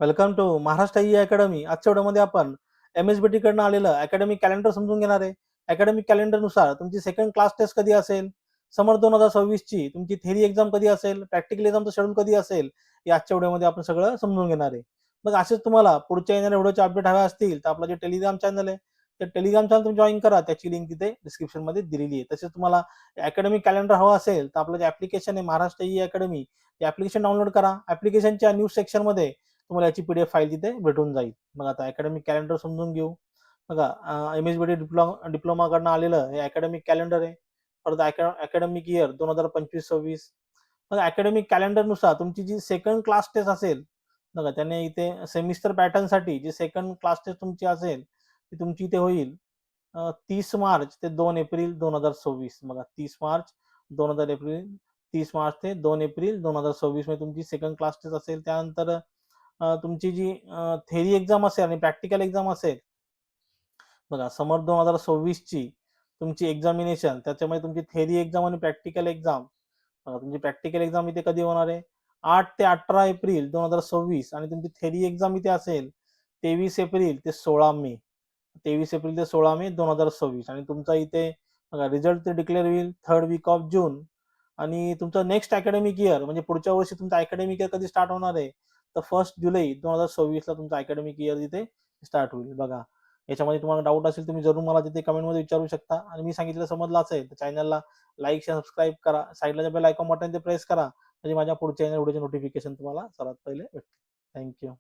Welcome to Maharashtra e academy. आजच्या व्हिडिओमध्ये आपण MSBT कडनं आलेलं अकॅडमिक कॅलेंडर समजून घेणार आहे. अकॅडमिक कॅलेंडरनुसार तुमची सेकंड क्लास टेस्ट कधी असेल, समर 2026 ची तुमची थेरी एक्झाम कधी असेल, प्रॅक्टिकल एक्झामचं शेड्यूल कधी असेल, या आजच्या व्हिडिओमध्ये आपण सगळं समजून घेणार आहे. मग असेच तुम्हाला पुढच्या येणाऱ्या व्हिडिओचे अपडेट हवे असतील तर आपलं जे टेलिग्राम चॅनल आहे, ते टेलिग्राम चॅनल तुम्ही जॉईन करा. त्याची लिंक तिथे डिस्क्रिप्शन मध्ये दिलेली आहे. तसेच तुम्हाला अकॅडमिक कॅलेंडर हवं असेल तर आपलं जे ऍप्लिकेशन आहे महाराष्ट्र ई अकॅडमी, ते ऍप्लिकेशन डाउनलोड करा. ऍप्लिकेशनच्या न्यूज सेक्शन मध्ये तुम्हाला याची PDF फाईल तिथे भेटून जाईल. मग आता अकॅडमिक कॅलेंडर समजून घेऊ. बघा, MSBT डिप्लोमा कडनं आलेलं हे अकॅडमिक कॅलेंडर आहे. परत अकॅडमिक इयर 2025-26. मग अकॅडमिक कॅलेंडर नुसार तुमची जी सेकंड क्लास टेस्ट असेल, बघा त्याने इथे सेमिस्टर पॅटर्न साठी जी सेकंड क्लास टेस्ट तुमची असेल ती तुमची इथे होईल 30 मार्च ते 2 एप्रिल 2026. बघा 30 मार्च 2000 एप्रिल 30 मार्च ते 2 एप्रिल 2026 मध्ये तुमची सेकंड क्लास टेस्ट असेल. त्यानंतर तुमची जी थेरी एक्झाम असेल आणि प्रॅक्टिकल एक्झाम असेल, बघा समर 2026 ची तुमची एक्झामिनेशन, त्याच्यामध्ये तुमची थेरी एक्झाम आणि प्रॅक्टिकल एक्झाम, तुमची प्रॅक्टिकल एक्झाम इथे कधी होणार आहे 8 ते 18 एप्रिल 2026 आणि तुमची थेरी एक्झाम इथे असेल 23 एप्रिल ते 16 मे. 23 एप्रिल ते 16 मे 2026 आणि तुमचा इथे बघा रिझल्ट ते डिक्लेअर होईल 3rd वीक ऑफ जून. आणि तुमचं नेक्स्ट अकॅडमिक इयर म्हणजे पुढच्या वर्षी तुमचं अकॅडमिक इयर कधी स्टार्ट होणार आहे तर 1 जुलै 2026 ला तुमचं अकॅडमिक इयर तिथे स्टार्ट होईल. बघा, याच्यामध्ये तुम्हाला डाऊट असेल तुम्ही जरूर मला तिथे कमेंटमध्ये विचारू शकता. आणि मी सांगितलं समजलं असेल तर चॅनलला लाईक शेअर सबस्क्राईब करा. साईडला जे बेल आयकॉन बटन ते प्रेस करा म्हणजे माझ्या पुढच्या व्हिडिओचे नोटिफिकेशन तुम्हाला सर्वात पहिले भेटतील. थँक्यू.